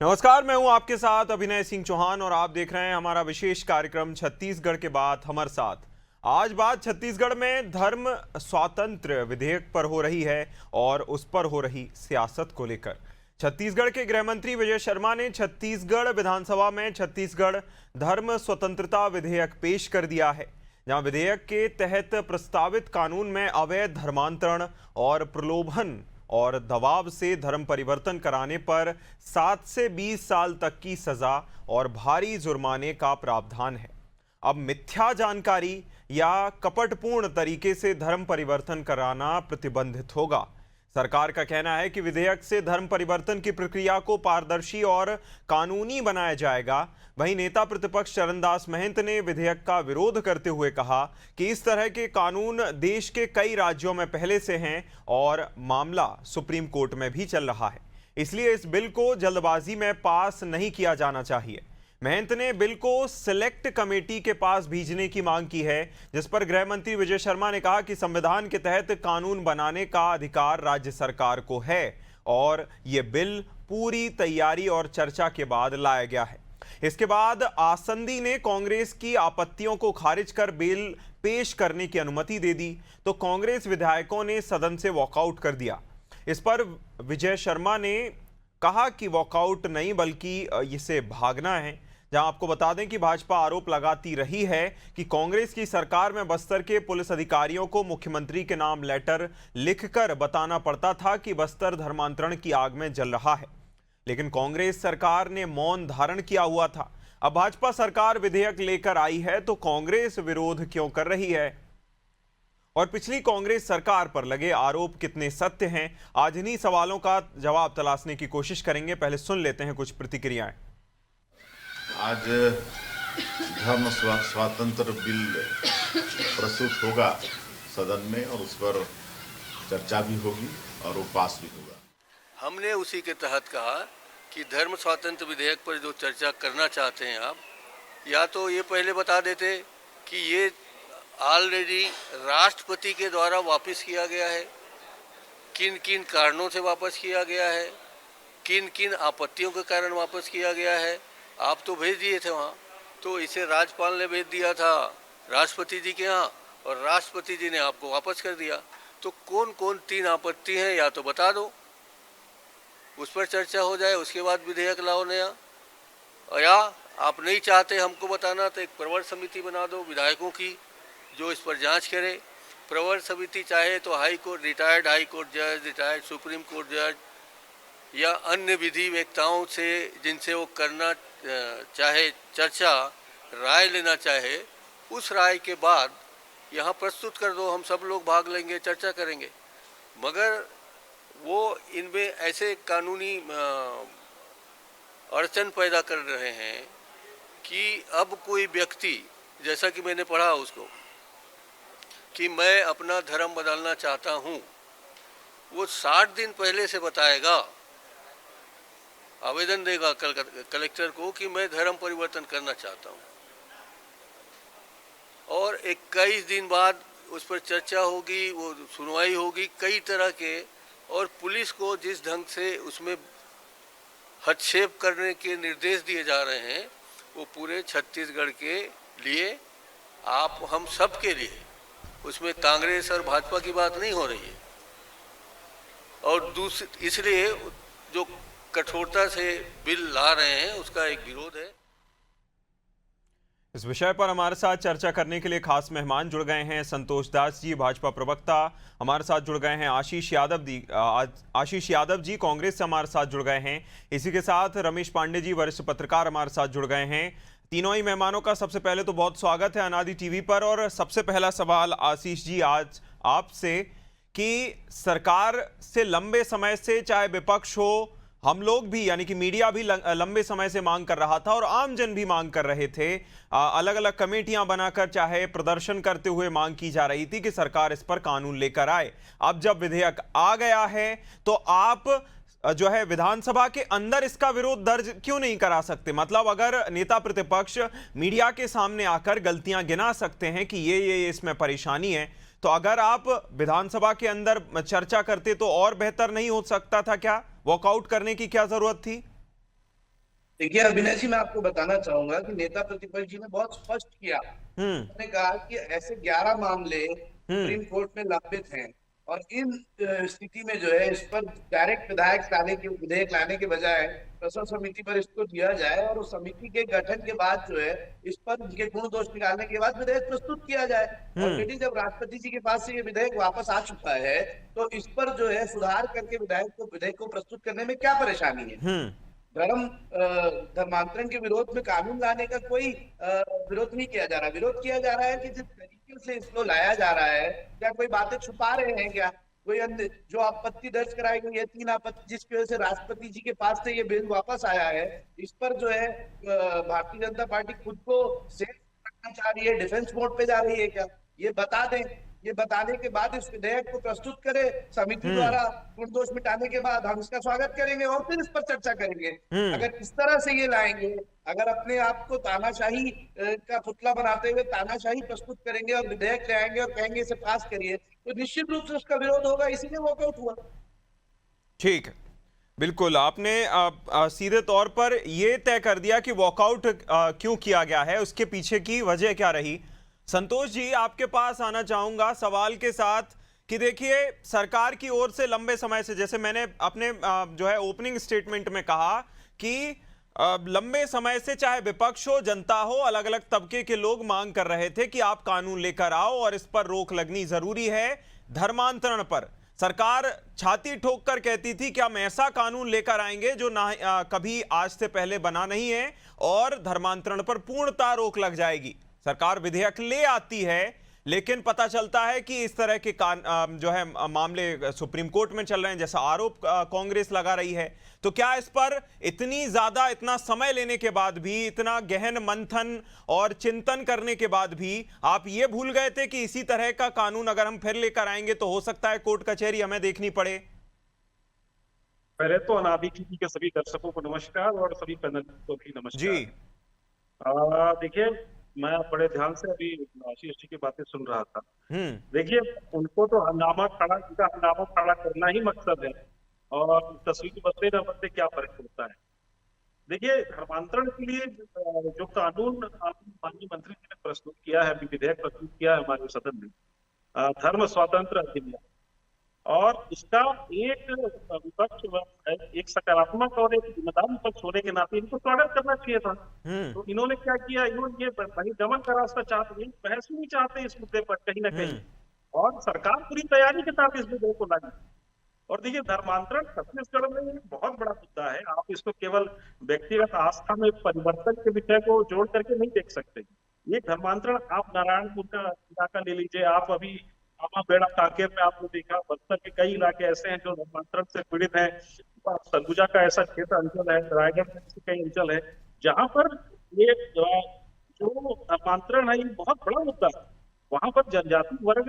नमस्कार, मैं हूं आपके साथ अभिनय सिंह चौहान और आप देख रहे हैं हमारा विशेष कार्यक्रम छत्तीसगढ़ के बात हमारे साथ। आज बात छत्तीसगढ़ में धर्म स्वातंत्र्य विधेयक पर हो रही है और उस पर हो रही सियासत को लेकर। छत्तीसगढ़ के गृह मंत्री विजय शर्मा ने छत्तीसगढ़ विधानसभा में छत्तीसगढ़ धर्म स्वतंत्रता विधेयक पेश कर दिया है, जहां विधेयक के तहत प्रस्तावित कानून में अवैध धर्मांतरण और प्रलोभन और दबाव से धर्म परिवर्तन कराने पर 7 से 20 साल तक की सजा और भारी जुर्माने का प्रावधान है। अब मिथ्या जानकारी या कपटपूर्ण तरीके से धर्म परिवर्तन कराना प्रतिबंधित होगा। सरकार का कहना है कि विधेयक से धर्म परिवर्तन की प्रक्रिया को पारदर्शी और कानूनी बनाया जाएगा। वहीं नेता प्रतिपक्ष चरणदास महंत ने विधेयक का विरोध करते हुए कहा कि इस तरह के कानून देश के कई राज्यों में पहले से हैं और मामला सुप्रीम कोर्ट में भी चल रहा है, इसलिए इस बिल को जल्दबाजी में पास नहीं किया जाना चाहिए। महंत ने बिल को सिलेक्ट कमेटी के पास भेजने की मांग की है, जिस पर गृह मंत्री विजय शर्मा ने कहा कि संविधान के तहत कानून बनाने का अधिकार राज्य सरकार को है और ये बिल पूरी तैयारी और चर्चा के बाद लाया गया है। इसके बाद आसंदी ने कांग्रेस की आपत्तियों को खारिज कर बिल पेश करने की अनुमति दे दी, तो कांग्रेस विधायकों ने सदन से वॉकआउट कर दिया। इस पर विजय शर्मा ने कहा कि वॉकआउट नहीं बल्कि इसे भागना है। जहां आपको बता दें कि भाजपा आरोप लगाती रही है कि कांग्रेस की सरकार में बस्तर के पुलिस अधिकारियों को मुख्यमंत्री के नाम लेटर लिखकर बताना पड़ता था कि बस्तर धर्मांतरण की आग में जल रहा है, लेकिन कांग्रेस सरकार ने मौन धारण किया हुआ था। अब भाजपा सरकार विधेयक लेकर आई है तो कांग्रेस विरोध क्यों कर रही है और पिछली कांग्रेस सरकार पर लगे आरोप कितने सत्य हैं, आज इन्हीं सवालों का जवाब तलाशने की कोशिश करेंगे। पहले सुन लेते हैं कुछ प्रतिक्रियाएं। आज धर्म स्वातंत्र बिल प्रस्तुत होगा सदन में और उस पर चर्चा भी होगी और वो पास भी होगा। हमने उसी के तहत कहा कि धर्म स्वातंत्र विधेयक पर जो चर्चा करना चाहते हैं आप, या तो ये पहले बता देते कि ये ऑलरेडी राष्ट्रपति के द्वारा वापस किया गया है, किन किन कारणों से वापस किया गया है, किन किन आपत्तियों के कारण वापस किया गया है। आप तो भेज दिए थे वहाँ, तो इसे राज्यपाल ने भेज दिया था राष्ट्रपति जी के यहाँ और राष्ट्रपति जी ने आपको वापस कर दिया। तो कौन कौन 3 आपत्ति हैं या तो बता दो, उस पर चर्चा हो जाए, उसके बाद विधेयक लाओ नया। या आप नहीं चाहते हमको बताना तो एक प्रवर समिति बना दो विधायकों की जो इस पर जांच करे। प्रवर समिति चाहे तो high court, retired high court जज, रिटायर्ड सुप्रीम कोर्ट जज या अन्य विधि वेत्ताओं से जिनसे वो करना चाहे चर्चा, राय लेना चाहे, उस राय के बाद यहाँ प्रस्तुत कर दो, हम सब लोग भाग लेंगे, चर्चा करेंगे। मगर वो इनमें ऐसे कानूनी अड़चन पैदा कर रहे हैं कि अब कोई व्यक्ति, जैसा कि मैंने पढ़ा उसको, कि मैं अपना धर्म बदलना चाहता हूँ, वो 60 दिन पहले से बताएगा, आवेदन देगा कलेक्टर को कि मैं धर्म परिवर्तन करना चाहता हूँ, और 21 दिन बाद उस पर चर्चा होगी, वो सुनवाई होगी कई तरह के, और पुलिस को जिस ढंग से उसमें हस्तक्षेप करने के निर्देश दिए जा रहे हैं वो पूरे छत्तीसगढ़ के लिए, आप हम सब के लिए, उसमें कांग्रेस और भाजपा की बात नहीं हो रही है। और दूसरी इसलिए जो कठोरता से बिल ला रहे हैं उसका एक विरोध है। इस विषय पर हमारे साथ चर्चा करने के लिए खास मेहमान जुड़ गए हैं। संतोष दास जी, भाजपा प्रवक्ता, हमारे साथ जुड़ गए हैं। आशीष यादव जी कांग्रेस से हमारे साथ जुड़ गए हैं। इसी के साथ रमेश पांडे जी, वरिष्ठ पत्रकार, हमारे साथ जुड़ गए हैं। तीनों ही मेहमानों का सबसे पहले तो बहुत स्वागत है अनादि टीवी पर। और सबसे पहला सवाल आशीष जी आज आपसे कि सरकार से लंबे समय से, चाहे विपक्ष हो, हम लोग भी यानी कि मीडिया भी लंबे समय से मांग कर रहा था और आमजन भी मांग कर रहे थे, अलग अलग कमेटियां बनाकर चाहे प्रदर्शन करते हुए मांग की जा रही थी कि सरकार इस पर कानून लेकर आए। अब जब विधेयक आ गया है तो आप जो है विधानसभा के अंदर इसका विरोध दर्ज क्यों नहीं करा सकते? मतलब अगर नेता प्रतिपक्ष मीडिया के सामने आकर गलतियां गिना सकते हैं कि ये इसमें परेशानी है, तो अगर आप विधानसभा के अंदर चर्चा करते तो और बेहतर नहीं हो सकता था क्या? वॉकआउट करने की क्या जरूरत थी? देखिए अभिनय जी, मैं आपको बताना चाहूंगा कि नेता प्रतिपक्ष जी ने बहुत स्पष्ट किया। उन्होंने कहा कि ऐसे 11 मामले सुप्रीम कोर्ट में लंबित हैं और इन स्थिति में जो है इस पर डायरेक्ट विधेयक लाने के बजाय प्रसव समिति पर इसको दिया जाए और उस समिति के गठन के बाद जो है इस पर उनके गुण दोष निकालने के बाद विधेयक प्रस्तुत किया जाए। ऑलरेडी जब राष्ट्रपति जी के पास से ये विधेयक वापस आ चुका है तो इस पर जो है सुधार करके विधेयक को प्रस्तुत करने में क्या परेशानी है। धर्मांतरण के विरोध में कानून लाने का कोई विरोध नहीं किया जा रहा। विरोध किया जा रहा है कि जिस तरीके से इसको लाया जा रहा है, क्या कोई बातें छुपा रहे हैं, क्या कोई अन्य जो आपत्ति दर्ज कराई गई है, 3 आपत्ति जिसकी वजह से राष्ट्रपति जी के पास से ये बिल वापस आया है, इस पर जो है भारतीय जनता पार्टी खुद को सेफ रखना चाह रही है, डिफेंस मोड पे जा रही है क्या? ये बता दें। ये बताने के बाद इस विधेयक को प्रस्तुत करें समिति द्वारा, गुण दोष मिटाने के बाद हम इसका स्वागत करेंगे और फिर इस पर चर्चा करेंगे। अगर इस तरह से ये लाएंगे, अगर अपने आप को तानाशाही का पुतला बनाते हुए तानाशाही प्रस्तुत करेंगे और विधेयक ले आएंगे और कहेंगे इसे पास करिए, तो निश्चित रूप से उसका विरोध होगा, इसीलिए वॉकआउट हुआ। ठीक है, बिल्कुल आपने सीधे तौर पर यह तय कर दिया कि वॉकआउट क्यों किया गया है, उसके पीछे की वजह क्या रही। संतोष जी, आपके पास आना चाहूंगा सवाल के साथ कि देखिए सरकार की ओर से लंबे समय से, जैसे मैंने अपने जो है ओपनिंग स्टेटमेंट में कहा कि लंबे समय से चाहे विपक्ष हो जनता हो, अलग अलग तबके के लोग मांग कर रहे थे कि आप कानून लेकर आओ और इस पर रोक लगनी जरूरी है। धर्मांतरण पर सरकार छाती ठोक कर कहती थी कि हम ऐसा कानून लेकर आएंगे जो ना कभी आज से पहले बना नहीं है और धर्मांतरण पर पूर्णतः रोक लग जाएगी। सरकार विधेयक ले आती है, लेकिन पता चलता है कि इस तरह के जो है मामले सुप्रीम कोर्ट में चल रहे हैं, जैसा आरोप कांग्रेस लगा रही है। तो क्या इस पर इतना समय लेने के बाद भी, इतना गहन मंथन और चिंतन करने के बाद भी आप ये भूल गए थे कि इसी तरह का कानून अगर हम फिर लेकर आएंगे तो हो सकता है कोर्ट कचहरी हमें देखनी पड़े? पहले तो अनादि टीवी के सभी दर्शकों को नमस्कार और सभी पैनल को भी नमस्कार जी। देखिए, मैं बड़े ध्यान से अभी आशीष जी की बातें सुन रहा था। देखिए, उनको तो हंगामा खड़ा करना ही मकसद है और तस्वीर बदले न बदले क्या फर्क पड़ता है। देखिए, धर्मांतरण के लिए जो कानून माननीय मंत्री जी ने प्रस्तुत किया है, विधेयक प्रस्तुत किया है हमारे सदन में, धर्म स्वातंत्र अधिनियम, और उसका एक विपक्ष, एक सकारात्मक और एक जिम्मेदार विपक्ष होने के नाते इनको स्वागत करना चाहिए था। तो इन्होंने क्या किया, इन्होंने ये बहिर्गमन का रास्ता चाहते हैं, बहस नहीं चाहते इस मुद्दे पर कहीं ना कहीं, और सरकार पूरी तैयारी के साथ इस मुद्दे को लाई। और देखिए, धर्मांतरण छत्तीसगढ़ में एक बहुत बड़ा मुद्दा है। आप इसको केवल व्यक्तिगत आस्था में परिवर्तन के विषय को जोड़ करके नहीं देख सकते। ये धर्मांतरण, आप नारायणपुर का इलाका ले लीजिए, आप अभी बेड़ा कांकेर में आपने देखा, बस्तर के कई इलाके ऐसे हैं जो धर्मांतरण से पीड़ित हैं। सरगुजा का ऐसा क्षेत्र अंचल है, रायगढ़ में ऐसे कई अंचल है जहां पर ये जो धर्मांतरण है ये बहुत बड़ा मुद्दा है। वहां पर जनजाति वर्ग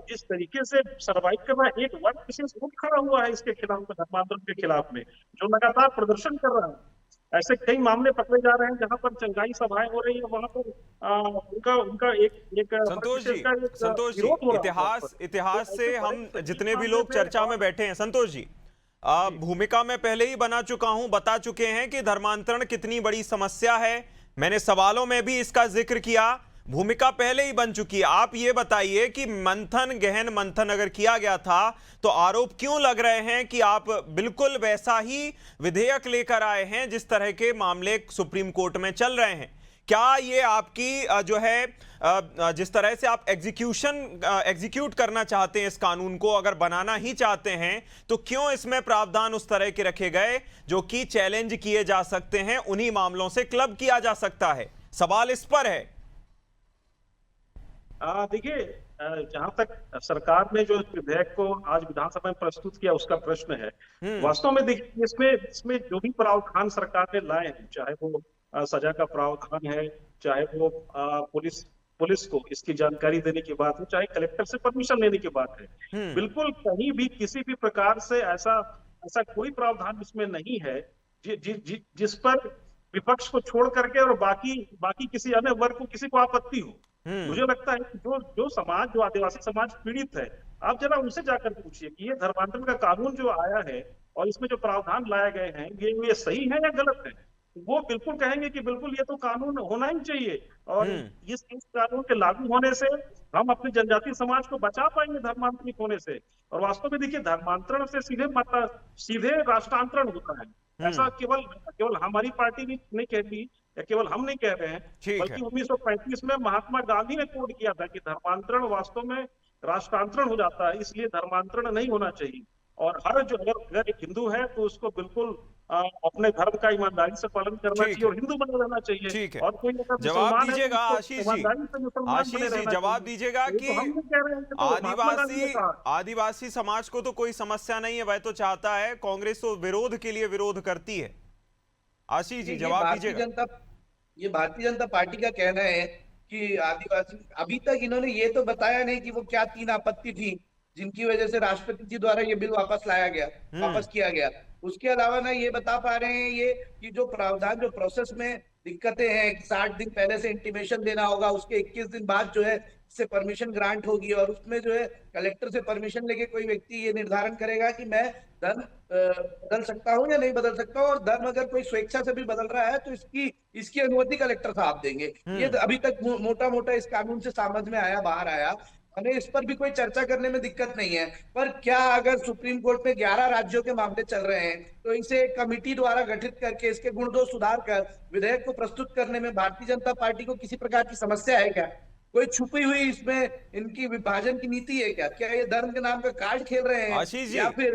जिस तरीके से सर्वाइव कर रहा है, एक वर्ग विशेष उठ खड़ा हुआ है इसके खिलाफ, धर्मांतरण के खिलाफ में, जो लगातार प्रदर्शन कर रहा है। ऐसे कई मामले पकड़े जा रहे हैं जहां पर चंगाई सभाएं हो रही है, वहां पर उनका एक संतोष जी, इतिहास से हम जितने भी लोग चर्चा में बैठे हैं, संतोष जी, भूमिका में पहले ही बता चुके हैं कि धर्मांतरण कितनी बड़ी समस्या है। मैंने सवालों में भी इसका जिक्र किया, भूमिका पहले ही बन चुकी है। आप ये बताइए कि गहन मंथन अगर किया गया था तो आरोप क्यों लग रहे हैं कि आप बिल्कुल वैसा ही विधेयक लेकर आए हैं जिस तरह के मामले सुप्रीम कोर्ट में चल रहे हैं? क्या ये आपकी जो है जिस तरह से आप एग्जीक्यूट करना चाहते हैं इस कानून को, अगर बनाना ही चाहते हैं, तो क्यों इसमें प्रावधान उस तरह के रखे गए जो कि चैलेंज किए जा सकते हैं, उन्हीं मामलों से क्लब किया जा सकता है? सवाल इस पर है। देखिए, जहां तक सरकार ने जो विधेयक को आज विधानसभा में प्रस्तुत किया उसका प्रश्न है, वास्तव में देखिए इसमें जो भी प्रावधान सरकार ने लाए हैं, चाहे वो सजा का प्रावधान है, चाहे वो पुलिस को इसकी जानकारी देने की बात है, चाहे कलेक्टर से परमिशन लेने की बात है, बिल्कुल कहीं भी किसी भी प्रकार से ऐसा कोई प्रावधान इसमें नहीं है जिस पर विपक्ष को छोड़ करके और बाकी किसी अन्य वर्ग को किसी को आपत्ति हो। मुझे लगता है कि जो आदिवासी समाज पीड़ित है, आप जरा उनसे जाकर पूछिए कि ये धर्मांतरण का कानून जो आया है और इसमें जो प्रावधान लाए गए हैं, ये सही है या गलत है। वो बिल्कुल कहेंगे कि बिल्कुल ये तो कानून होना ही चाहिए, और इस कानून के लागू होने से हम अपने जनजातीय समाज को बचा पाएंगे धर्मांतरित होने से। और वास्तव में देखिए, धर्मांतरण से सीधे राष्ट्रांतरण होता है। ऐसा केवल केवल हमारी पार्टी भी नहीं कहती, या केवल हम नहीं कह रहे हैं, बल्कि 1935 में महात्मा गांधी ने कोड किया था कि धर्मांतरण वास्तव में राष्ट्रांतरण हो जाता है, इसलिए धर्मांतरण नहीं होना चाहिए। और हर जो अगर एक हिंदू है तो उसको बिल्कुल अपने धर्म का ईमानदारी से पालन करना चाहिए और हिंदू बने रहना चाहिए। ठीक है, और कोई अगर जवाब मुसलमान है दीजिएगा तो आशीष जी। आशीष जी जवाब दीजिएगा कि आदिवासी समाज को तो कोई समस्या नहीं है, वह तो चाहता है, कांग्रेस तो विरोध के लिए विरोध करती है। आशीष जी जवाब दीजिएगा। ये भारतीय जनता पार्टी का कहना है कि आदिवासी, अभी तक इन्होंने ये तो बताया नहीं कि वो क्या 3 आपत्ति थी जिनकी वजह से राष्ट्रपति जी द्वारा ये बिल वापस लाया गया, वापस किया गया। उसके अलावा ना ये बता पा रहे हैं ये कि जो प्रावधान, जो प्रोसेस में दिक्कतें हैं, 60 दिन पहले से इंटीमेशन देना होगा, उसके 21 दिन बाद जो है से परमिशन ग्रांट होगी, और उसमें जो है कलेक्टर से परमिशन लेके कोई व्यक्ति ये निर्धारण करेगा कि मैं धर्म बदल सकता हूं या नहीं बदल सकता हूं, और धर्म अगर कोई स्वेच्छा से भी बदल रहा है तो इसकी अनुमति कलेक्टर साहब देंगे। ये अभी तक मोटा मोटा इस कानून से समझ में आया, बाहर आया। हमें इस पर भी कोई चर्चा करने में दिक्कत नहीं है, पर क्या अगर सुप्रीम कोर्ट में 11 राज्यों के मामले चल रहे हैं तो इसे एक कमिटी द्वारा गठित करके इसके गुण दोष सुधार कर विधेयक को प्रस्तुत करने में भारतीय जनता पार्टी को किसी प्रकार की समस्या है क्या? कोई छुपी हुई इसमें इनकी विभाजन की नीति है क्या? क्या ये धर्म के नाम का कार्ड खेल रहे हैं, आशीष जी, या फिर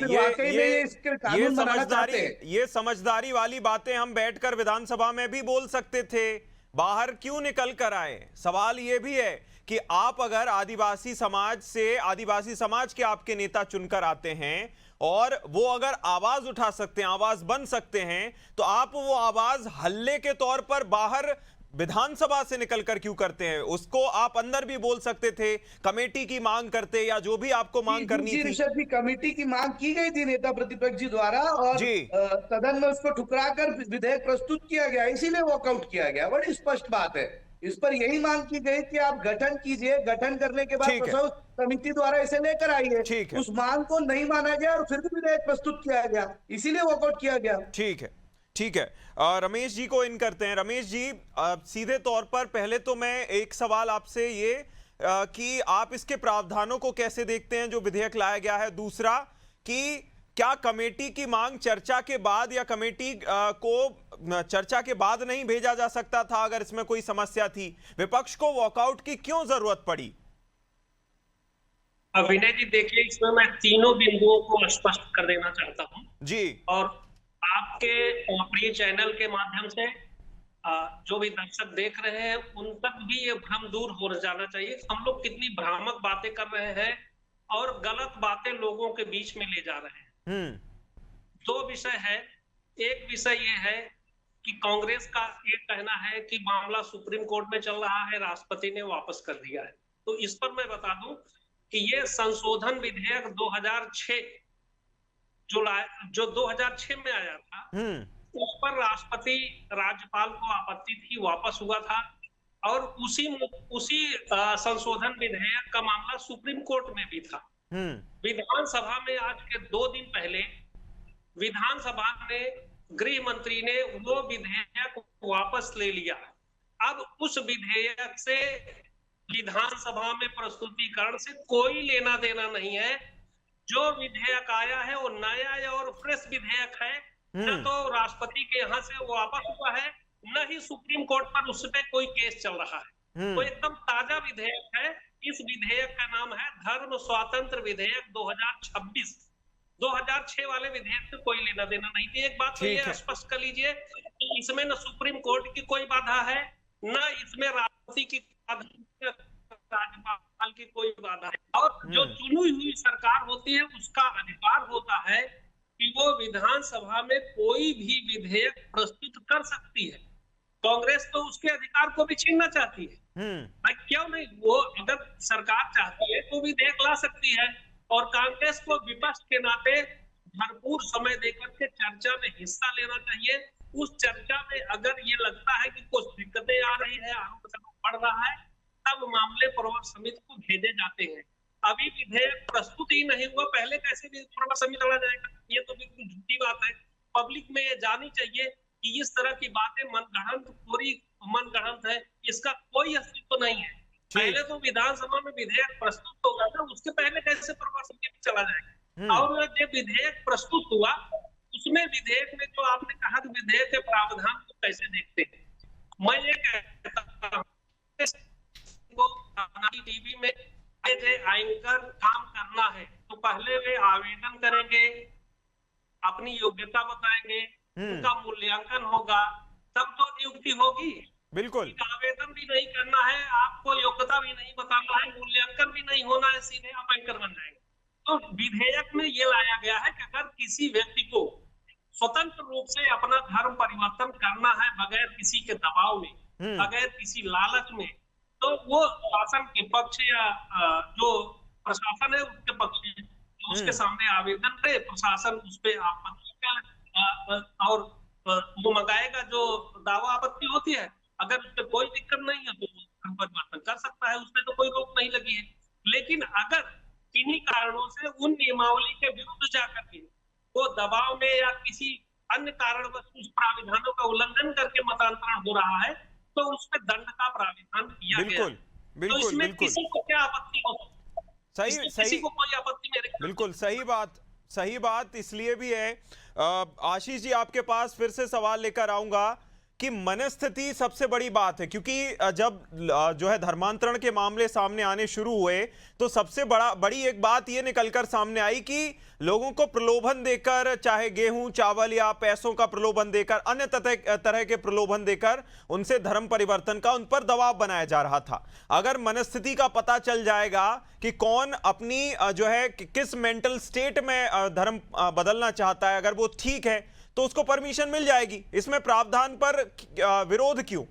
वाकई में ये इसके कानून बनाना चाहते हैं? ये समझदारी वाली बातें हम बैठकर विधानसभा में भी बोल सकते थे, बाहर क्यों निकल कर आए? सवाल ये भी है कि आप अगर आदिवासी समाज के आपके नेता चुनकर आते हैं और वो अगर आवाज उठा सकते हैं, आवाज बन सकते हैं, तो आप वो आवाज हल्ले के तौर पर बाहर विधानसभा से निकलकर क्यों करते हैं? उसको आप अंदर भी बोल सकते थे, कमेटी की मांग करते, या जो भी आपको मांग करनी थी। ऋषभ जी, कमेटी की मांग की गई थी नेता प्रतिपक्ष जी द्वारा, और सदन में उसको ठुकराकर विधेयक प्रस्तुत किया गया, इसीलिए वॉकआउट किया गया। बड़ी स्पष्ट बात है। इस पर यही मांग की गई कि आप गठन कीजिए, गठन करने के बाद समिति द्वारा इसे लेकर आइए। उस मांग को नहीं माना गया और फिर भी विधेयक प्रस्तुत किया गया, इसीलिए वॉकआउट किया गया। ठीक है, ठीक है। रमेश जी को इन करते हैं। रमेश जी, सीधे तौर पर पहले तो मैं एक सवाल आपसे ये कि आप इसके प्रावधानों को कैसे देखते हैं जो विधेयक लाया गया है? दूसरा कि क्या कमेटी की मांग चर्चा के बाद, या कमेटी को चर्चा के बाद नहीं भेजा जा सकता था अगर इसमें कोई समस्या थी? विपक्ष को वॉकआउट की क्यों जरूरत पड़ी? विनय जी देखिए, इसमें मैं तीनों बिंदुओं को स्पष्ट कर देना चाहता हूं जी, और आपके प्रिय चैनल के माध्यम से जो भी दर्शक देख रहे हैं उन तक भी ये भ्रम दूर हो जाना चाहिए। हम लोग कितनी भ्रामक बातें कर रहे हैं और गलत बातें लोगों के बीच में ले जा रहे हैं। दो विषय है। एक विषय ये है कि कांग्रेस का ये कहना है कि मामला सुप्रीम कोर्ट में चल रहा है, राष्ट्रपति ने वापस कर दिया है। तो इस पर मैं बता दूं कि ये संशोधन विधेयक 2006 जो 2006 में आया था, उस पर राष्ट्रपति राज्यपाल को आपत्ति थी, वापस हुआ था, और उसी संशोधन विधेयक का मामला सुप्रीम कोर्ट में भी था। विधानसभा में आज के 2 दिन पहले विधानसभा ने, गृह मंत्री ने वो विधेयक वापस ले लिया। अब उस विधेयक से विधानसभा में प्रस्तुतिकरण से कोई लेना देना नहीं है। जो विधेयक आया है वो नया और फ्रेश विधेयक है, न तो राष्ट्रपति के यहाँ से वो वापस हुआ है, न ही सुप्रीम कोर्ट पर उस पर कोई केस चल रहा है। वो एकदम ताजा विधेयक है। इस विधेयक का नाम है धर्म स्वातंत्र विधेयक 2026। 2006 वाले विधेयक से कोई लेना देना नहीं थी। एक बात तो ये स्पष्ट कर लीजिए कि इसमें न सुप्रीम कोर्ट की कोई बाधा है, न इसमें राष्ट्रपति की, राज्यपाल की कोई बाधा है। और जो चुनी हुई सरकार होती है उसका अधिकार होता है कि वो विधानसभा में कोई भी विधेयक प्रस्तुत कर सकती है। कांग्रेस तो उसके अधिकार को भी छीनना चाहती है। क्यों नहीं? वो अगर सरकार चाहती है तो विधेयक ला सकती है, और कांग्रेस को विपक्ष के नाते भरपूर समय देकर के चर्चा में हिस्सा लेना चाहिए। उस चर्चा में अगर ये लगता है कि कुछ दिक्कतें आ रही है, आरोप बढ़ रहा है, तब मामले प्रवर समिति को भेजे जाते हैं। अभी विधेयक प्रस्तुत ही नहीं हुआ, पहले कैसे भी प्रवर समिति चला जाएगा? ये तो बिल्कुल झूठी बात है। पब्लिक में ये जानी चाहिए कि इस तरह की बातें मनगढ़ंत, पूरी मनगढ़ंत है, इसका कोई अस्तित्व नहीं है। पहले तो विधानसभा में विधेयक प्रस्तुत होगा ना, उसके पहले कैसे प्रभार समिति में चला जाएगा। और जब विधेयक प्रस्तुत हुआ, उसमें विधेयक में जो आपने कहा कि विधेयक के प्रावधान को कैसे देखते हैं, मैं ये कहता हूं टीवी में एंकर काम करना है तो पहले वे आवेदन करेंगे, अपनी योग्यता बताएंगे, उनका मूल्यांकन होगा, तब तो नियुक्ति होगी। बिल्कुल, आवेदन भी नहीं करना है, आपको योग्यता भी नहीं बताना है, मूल्यांकन भी नहीं होना है, सीधे आप एंकर बन जाएंगे। तो विधेयक में ये लाया गया है कि अगर किसी व्यक्ति को स्वतंत्र रूप से अपना धर्म परिवर्तन करना है बगैर किसी के दबाव में, बगैर किसी लालच में, तो वो शासन के पक्ष या जो प्रशासन है उसके पक्ष में उसके सामने आवेदन करे, प्रशासन उस पे आपत्ति और वो मंगाएगा जो दावा आपत्ति होती है। अगर उस पर कोई दिक्कत नहीं है तो धर्म परिवर्तन कर सकता है, उसमें तो कोई रोक नहीं लगी है। लेकिन अगर किन्हीं कारणों से उन नियमावली के विरुद्ध जाकर के वो दबाव में या किसी अन्य कारणवश उस प्राविधानों का उल्लंघन करके मतांतरण हो रहा है, तो उसमें दंड का प्राविधान किया गया। तो इसमें किसी को क्या आपत्ति हो सकती है? सही किसी को कोई आपत्ति मेरे ख्याल बिल्कुल सही बात इसलिए भी है। आशीष जी, आपके पास फिर से सवाल लेकर आऊंगा कि मनस्थिति सबसे बड़ी बात है, क्योंकि जब जो है धर्मांतरण के मामले सामने आने शुरू हुए तो सबसे बड़ी एक बात ये निकलकर सामने आई कि लोगों को प्रलोभन देकर, चाहे गेहूं चावल या पैसों का प्रलोभन देकर, अन्य तरह के प्रलोभन देकर उनसे धर्म परिवर्तन का उन पर दबाव बनाया जा रहा था। अगर मनस्थिति का पता चल जाएगा कि कौन अपनी जो है किस मेंटल स्टेट में धर्म बदलना चाहता है, अगर वो ठीक है तो उसको परमिशन मिल जाएगी। इसमें प्रावधान पर विरोध क्यों?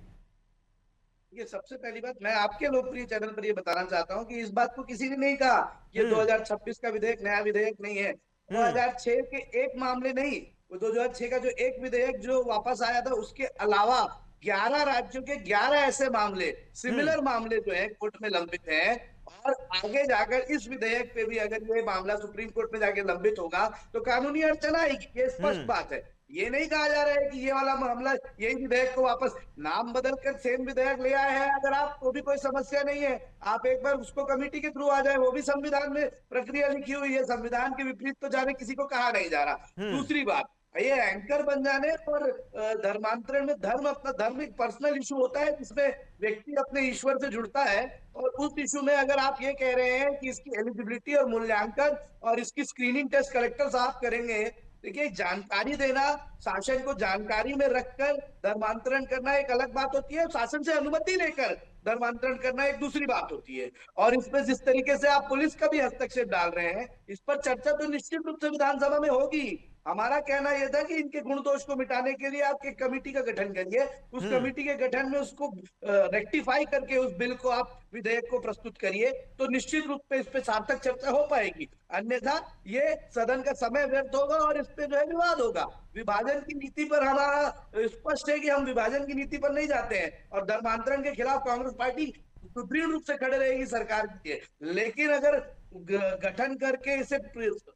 ये सबसे पहली बात मैं आपके लोकप्रिय चैनल पर ये बताना चाहता हूं कि इस बात को किसी ने नहीं कहा कि 2026 का विधेयक नया विधेयक नहीं है। 2006 के एक मामले नहीं, वो 2006 का जो एक विधेयक जो वापस आया था उसके अलावा 11 राज्यों के 11 ऐसे मामले, सिमिलर मामले जो है कोर्ट में लंबित हैं। और आगे जाकर इस विधेयक पे भी अगर ये मामला सुप्रीम कोर्ट में जाके लंबित होगा तो कानूनी अड़चन आएगी, ये स्पष्ट बात है। ये नहीं कहा जा रहा है कि ये वाला मामला, यही विधेयक को वापस नाम बदलकर सेम विधेयक ले आए हैं अगर आप, तो भी कोई समस्या नहीं है। आप एक बार उसको कमेटी के थ्रू आ जाए, वो भी संविधान में प्रक्रिया लिखी हुई है, संविधान के विपरीत तो जाने किसी को कहा नहीं जा रहा। दूसरी बात, ये एंकर बन जाने और धर्मांतरण में अपना धर्म एक पर्सनल इशू होता है जिसमें व्यक्ति अपने ईश्वर से जुड़ता है, और उस इशू में अगर आप ये कह रहे हैं कि इसकी एलिजिबिलिटी और मूल्यांकन और इसकी स्क्रीनिंग टेस्ट कलेक्टर साहब करेंगे, देखिए जानकारी देना, शासन को जानकारी में रखकर धर्मांतरण करना एक अलग बात होती है, शासन से अनुमति लेकर धर्मांतरण करना एक दूसरी बात होती है। और इसमें जिस तरीके से आप पुलिस का भी हस्तक्षेप डाल रहे हैं, इस पर चर्चा तो निश्चित रूप से विधानसभा में होगी। हमारा कहना यह था कि इनके गुण दोष को मिटाने के लिए आप एक कमेटी का गठन करिए, उस कमेटी के गठन में उसको रेक्टिफाई करके उस बिल को आप विधेयक को प्रस्तुत करिए, तो निश्चित रूप से इस पे सार्थक चर्चा हो पाएगी। अन्यथा ये सदन का समय व्यर्थ होगा और इस पे जो है विवाद होगा। विभाजन की नीति पर हमारा स्पष्ट है कि हम विभाजन की नीति पर नहीं जाते हैं, और धर्मांतरण के खिलाफ कांग्रेस पार्टी सुदृढ़ रूप से खड़े रहेगी सरकार के लिए। लेकिन अगर गठन करके इसे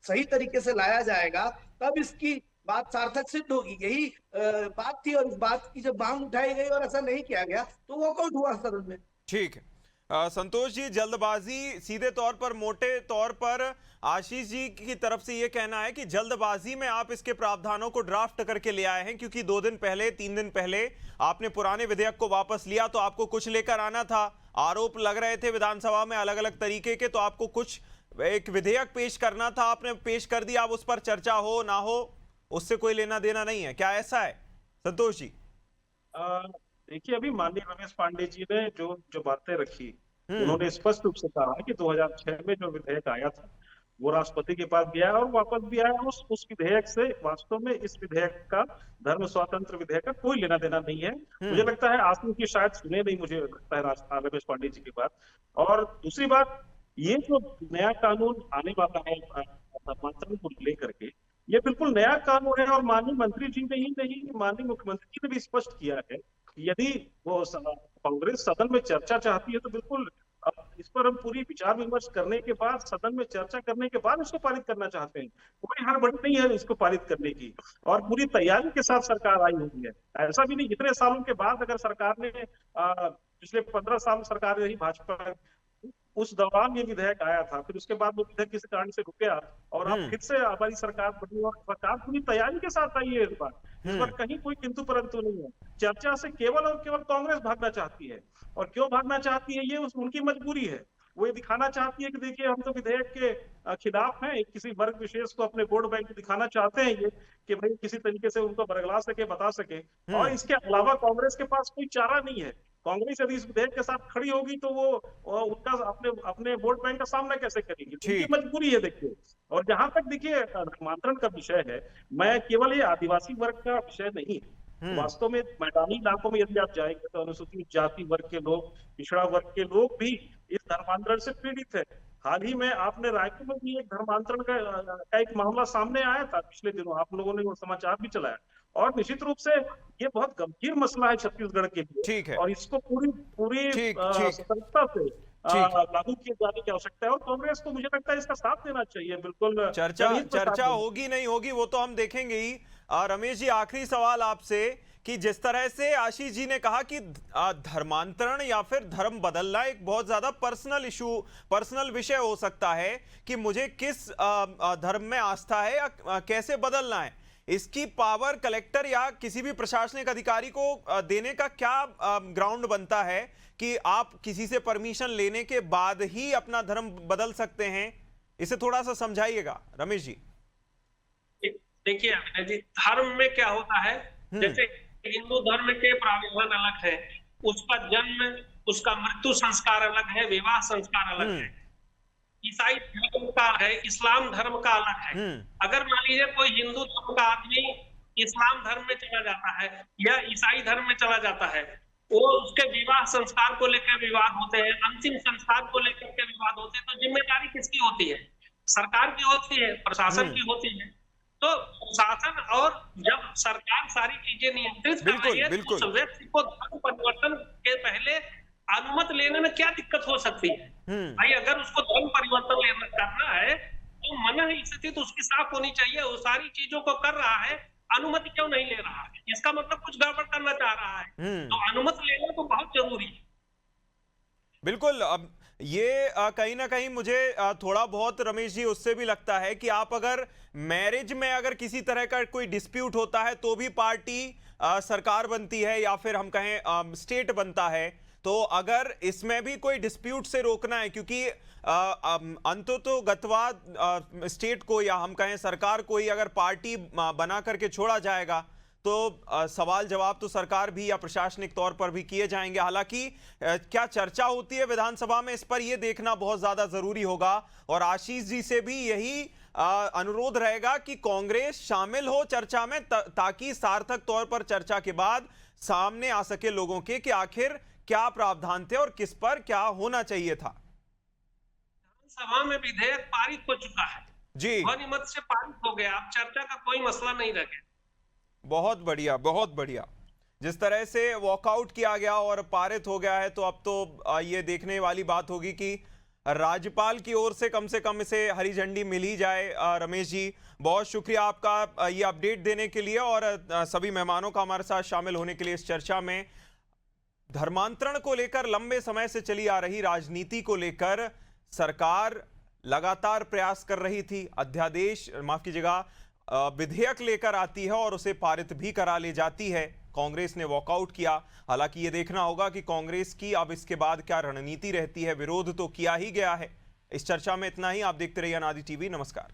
सही तरीके से लाया जाएगा तब इसकी बात सार्थक सिद्ध होगी। यही बात थी, और इस बात की जब मांग उठाई गई और ऐसा नहीं किया गया तो वॉकआउट हुआ सदन में। ठीक है संतोष जी, जल्दबाजी सीधे तौर पर, मोटे तौर पर आशीष जी की तरफ से यह कहना है कि जल्दबाजी में आप इसके प्रावधानों को ड्राफ्ट करके ले आए हैं, क्योंकि 2 दिन पहले 3 दिन पहले आपने पुराने विधेयक को वापस लिया तो आपको कुछ लेकर आना था। आरोप लग रहे थे विधानसभा में अलग अलग तरीके के, तो आपको कुछ एक विधेयक पेश करना था, आपने पेश कर दिया। अब उस पर चर्चा हो ना हो उससे कोई लेना देना नहीं है, क्या ऐसा है संतोष जी? देखिए, अभी माननीय रमेश पांडे जी ने जो बातें रखी, उन्होंने स्पष्ट रूप से कहा कि 2006 में जो विधेयक आया था वो राष्ट्रपति के पास गया और वापस भी आया। उस विधेयक से वास्तव में इस विधेयक का, धर्म स्वतंत्र विधेयक का कोई लेना देना नहीं है। मुझे लगता है आसिफ की शायद सुने नहीं, मुझे लगता है रमेश पांडे जी की बात। और दूसरी बात, ये जो नया कानून आने वाला है धर्मांतरण को लेकर के, ये बिल्कुल नया कानून है। और माननीय मंत्री जी ने ही नहीं, माननीय मुख्यमंत्री जी ने भी स्पष्ट किया है, यदि वो कांग्रेस सदन में चर्चा चाहती है तो बिल्कुल इस पर पर हम पूरी विचार विमर्श करने के बाद, सदन में चर्चा करने के बाद इसको पारित करना चाहते हैं। कोई हड़बड़ी नहीं है इसको पारित करने की, और पूरी तैयारी के साथ सरकार आई हुई है। ऐसा भी नहीं, इतने सालों के बाद अगर सरकार ने पिछले 15 साल सरकार रही भाजपा, उस दौरान ये विधेयक आया था, फिर उसके बाद वो विधेयक किसी कारण से रुक गया, और अब फिर से हमारी सरकार बनी और सरकार पूरी तैयारी के साथ आई है इस बार कहीं कोई किंतु परंतु नहीं है। चर्चा से केवल और केवल कांग्रेस भागना चाहती है, और क्यों भागना चाहती है ये उनकी मजबूरी है। वो ये दिखाना चाहती है कि देखिए हम तो विधेयक के खिलाफ हैं, किसी वर्ग विशेष को अपने वोट बैंक दिखाना चाहते हैं ये, कि भाई किसी तरीके से उनको बरगला सके, बता सके। और इसके अलावा कांग्रेस के पास कोई चारा नहीं है। कांग्रेस यदि इस विधेयक के साथ खड़ी होगी तो वो उनका अपने वोट बैंक का सामना कैसे करेगी, उनकी मजबूरी है देखिए। और जहां तक देखिए धर्मांतरण का विषय है, मैं केवल ये आदिवासी वर्ग का विषय नहीं है, वास्तव में मैदानी इलाकों में यदि आप जाएंगे तो अनुसूचित जाति वर्ग के लोग, पिछड़ा वर्ग के लोग भी इस धर्मांतरण से पीड़ित है। हाल ही में आपने रायपुर में भी एक धर्मांतरण का एक मामला सामने आया था पिछले दिनों, आप लोगों ने वो समाचार भी चलाया। और निश्चित रूप से ये बहुत गंभीर मसला है छत्तीसगढ़ के लिए, ठीक है, और इसको पूरी सतर्कता से लागू किए जाने की आवश्यकता है। और कांग्रेस को मुझे लगता है इसका साथ देना चाहिए। बिल्कुल चर्चा होगी नहीं होगी वो तो हम देखेंगे ही। रमेश जी, आखिरी सवाल आपसे कि जिस तरह से आशीष जी ने कहा कि धर्मांतरण या फिर धर्म बदलना एक बहुत ज्यादा पर्सनल इशू, पर्सनल विषय हो सकता है कि मुझे किस धर्म में आस्था है या कैसे बदलना है, इसकी पावर कलेक्टर या किसी भी प्रशासनिक अधिकारी को देने का क्या ग्राउंड बनता है कि आप किसी से परमिशन लेने के बाद ही अपना धर्म बदल सकते हैं? इसे थोड़ा सा समझाइएगा रमेश जी। देखिए अभिनय जी, धर्म में क्या होता है, जैसे हिंदू धर्म के प्रावधान अलग है, उसका जन्म, उसका मृत्यु संस्कार अलग है, विवाह संस्कार अलग है। ईसाई धर्म का है, इस्लाम धर्म का अलग है। अगर मान लीजिए कोई हिंदू धर्म का आदमी इस्लाम धर्म में चला जाता है या ईसाई धर्म में चला जाता है, वो उसके विवाह संस्कार को लेकर विवाद होते हैं, अंतिम संस्कार को लेकर के विवाद होते हैं, तो जिम्मेदारी किसकी होती है? सरकार की होती है, प्रशासन की होती है। तो शासन, और जब सरकार सारी चीजें नियंत्रित कर रही है तो उस व्यक्ति को धर्म परिवर्तन के पहले अनुमति लेने में क्या दिक्कत हो सकती है? भाई अगर उसको धर्म परिवर्तन लेना करना है तो मन स्थिति तो उसकी साफ होनी चाहिए। वो सारी चीजों को कर रहा है, अनुमति क्यों नहीं ले रहा है? इसका मतलब कुछ गड़बड़ करना चाह रहा है। तो अनुमति लेना तो बहुत जरूरी है। बिल्कुल। अब ये कहीं ना कहीं मुझे थोड़ा बहुत रमेश जी उससे भी लगता है कि आप अगर मैरिज में अगर किसी तरह का कोई डिस्प्यूट होता है तो भी पार्टी सरकार बनती है या फिर हम कहें स्टेट बनता है, तो अगर इसमें भी कोई डिस्प्यूट से रोकना है, क्योंकि अंततोगत्वा स्टेट को या हम कहें सरकार को ही अगर पार्टी बना करके छोड़ा जाएगा तो सवाल जवाब तो सरकार भी या प्रशासनिक तौर पर भी किए जाएंगे। हालांकि क्या चर्चा होती है विधानसभा में, इस पर यह देखना बहुत ज्यादा जरूरी होगा। और आशीष जी से भी यही अनुरोध रहेगा कि कांग्रेस शामिल हो चर्चा में ताकि सार्थक तौर पर चर्चा के बाद सामने आ सके लोगों के कि आखिर क्या प्रावधान थे और किस पर क्या होना चाहिए था। सभा में विधेयक पारित हो चुका है जी, ध्वनिमत से पारित हो गया, अब चर्चा का कोई मसला नहीं रह गया। बहुत बढ़िया, बहुत बढ़िया। जिस तरह से वॉकआउट किया गया और पारित हो गया है तो अब तो ये देखने वाली बात होगी कि राज्यपाल की ओर से कम इसे हरी झंडी मिल ही जाए। रमेश जी, बहुत शुक्रिया आपका ये अपडेट देने के लिए और सभी मेहमानों का हमारे साथ शामिल होने के लिए इस चर्चा में। धर्मांतरण को लेकर लंबे समय से चली आ रही राजनीति को लेकर सरकार लगातार प्रयास कर रही थी, अध्यादेश माफ कीजिएगा विधेयक लेकर आती है और उसे पारित भी करा ले जाती है। कांग्रेस ने वॉकआउट किया। हालांकि ये देखना होगा कि कांग्रेस की अब इसके बाद क्या रणनीति रहती है। विरोध तो किया ही गया है। इस चर्चा में इतना ही। आप देखते रहिए अनादि टीवी। नमस्कार।